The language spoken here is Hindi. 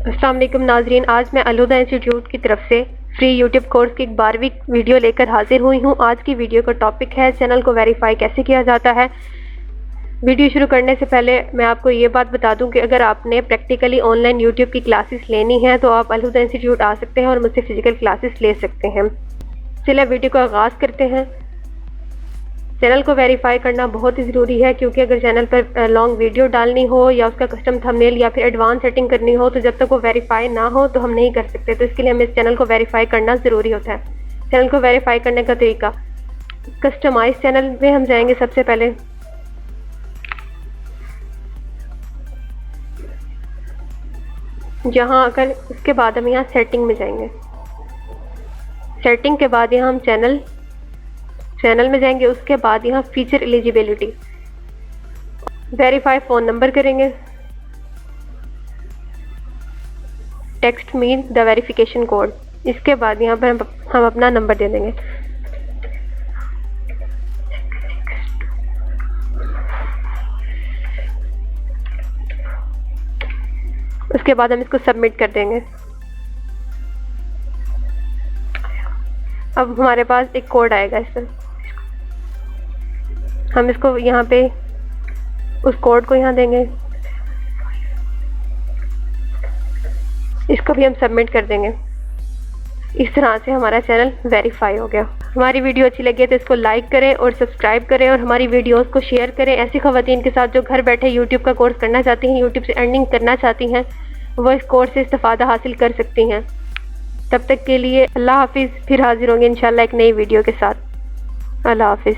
अस्सलाम वालेकुम नाजरीन, आज मैं अलहुदा इंस्टीट्यूट की तरफ से फ्री यूट्यूब कोर्स की एक 12वीं वीडियो लेकर हाजिर हुई हूँ। आज की वीडियो का टॉपिक है चैनल को वेरीफाई कैसे किया जाता है। वीडियो शुरू करने से पहले मैं आपको ये बात बता दूं कि अगर आपने प्रैक्टिकली ऑनलाइन यूट्यूब की क्लासेस लेनी है तो आप अलहुदा इंस्टीट्यूट आ सकते हैं और मुझसे फ़िज़िकल क्लासेस ले सकते हैं। चलिए वीडियो का आगाज़ करते हैं। चैनल को वेरीफाई करना बहुत ही ज़रूरी है, क्योंकि अगर चैनल पर लॉन्ग वीडियो डालनी हो या उसका कस्टम थंबनेल या फिर एडवांस सेटिंग करनी हो तो जब तक वो वेरीफाई ना हो तो हम नहीं कर सकते। तो इसके लिए हमें इस चैनल को वेरीफाई करना ज़रूरी होता है। चैनल को वेरीफाई करने का तरीका, कस्टमाइज चैनल में हम जाएंगे। सबसे पहले जहाँ आकर उसके बाद हम यहाँ सेटिंग में जाएंगे। सेटिंग के बाद यहाँ हम चैनल में जाएंगे। उसके बाद यहाँ feature eligibility, verify phone number करेंगे। Text mean the verification code. इसके बाद यहाँ पर हम अपना नंबर दे देंगे। उसके बाद हम इसको सबमिट कर देंगे। अब हमारे पास एक कोड आएगा। इस पर हम इसको यहाँ पे उस कोड को यहाँ देंगे। इसको भी हम सबमिट कर देंगे। इस तरह से हमारा चैनल वेरीफाई हो गया। हमारी वीडियो अच्छी लगे तो इसको लाइक करें और सब्सक्राइब करें और हमारी वीडियोस को शेयर करें। ऐसी ख़वातीन के साथ जो घर बैठे यूट्यूब का कोर्स करना चाहती हैं, यूट्यूब से अर्निंग करना चाहती हैं, वो इस कोर्स से इस्तिफ़ादा हासिल कर सकती हैं। तब तक के लिए अल्लाह हाफिज़। फिर हाजिर होंगे इंशाल्लाह एक नई वीडियो के साथ। अल्लाह हाफिज़।